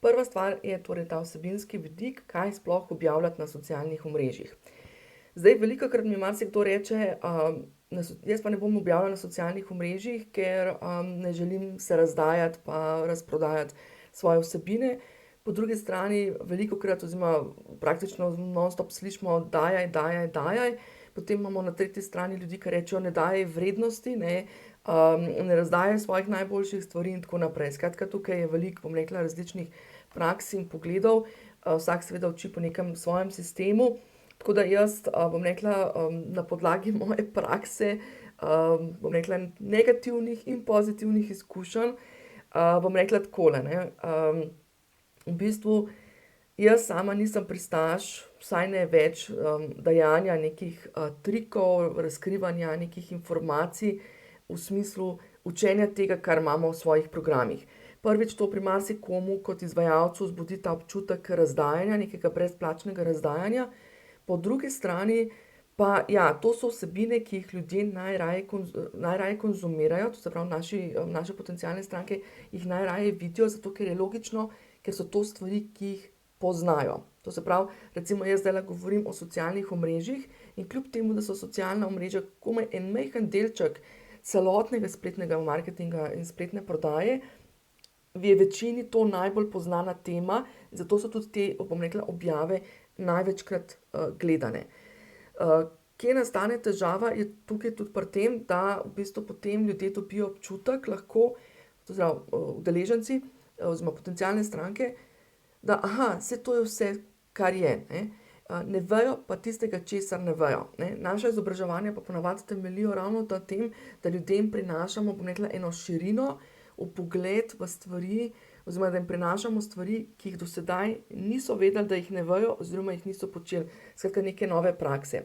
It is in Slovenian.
Prva stvar je torej ta vsebinski vidik, kaj sploh objavljati na socialnih omrežjih. Zdaj, velikokrat mi marsikdo reče, jaz pa ne bom objavljal na socialnih omrežjih, ker ne želim se razdajati pa razprodajati svoje vsebine. Po drugi strani velikokrat oziroma praktično non-stop slišimo dajaj, dajaj, dajaj. Potem imamo na tretji strani ljudi, ki rečejo, ne dajaj vrednosti, ne razdajaj svojih najboljših stvari in tako naprej. Skratka, tukaj je veliko, bom rekla, različnih praks in pogledov. Vsak seveda uči po nekem svojem sistemu. Tako da jaz, bom rekla, na podlagi moje prakse, bom rekla, negativnih in pozitivnih izkušenj, bom rekla takole, ne. V bistvu jaz sama nisem pristaš, vsaj ne več, dajanja nekih, trikov, razkrivanja nekih informacij v smislu učenja tega, kar imamo v svojih programih. Prvič, to pri marsikomu kot izvajalcu vzbudi ta občutek razdajanja, nekega brezplačnega razdajanja. Po drugi strani pa, ja, to so vsebine, ki jih ljudje najraje konzumirajo, to se pravi naše potencialne stranke jih najraje vidijo, zato ker je logično, ker so to stvari, ki jih poznajo. To se pravi, recimo jaz zdajle govorim o socialnih omrežjih in kljub temu, da so socialna omrežja komaj en majhen delček celotnega spletnega marketinga in spletne prodaje, je večini to najbolj poznana tema, zato so tudi te, bom rekla, objave največkrat, gledane. Kje nastane težava, je tukaj tudi pri tem, da v bistvu potem ljudje dobijo občutek lahko, to se pravi, udeleženci, oziroma potencialne stranke, da saj to je vse, kar je, ne. Ne vejo pa tistega, česar ne vejo, ne. Naša izobraževanja pa ponavadi temeljijo ravno na tem, da ljudem prinašamo, bom rekla, eno širino, vpogled v stvari oziroma da jim prinašamo stvari, ki jih do sedaj niso vedeli, da jih ne vejo oziroma jih niso počeli. Skratka, neke nove prakse.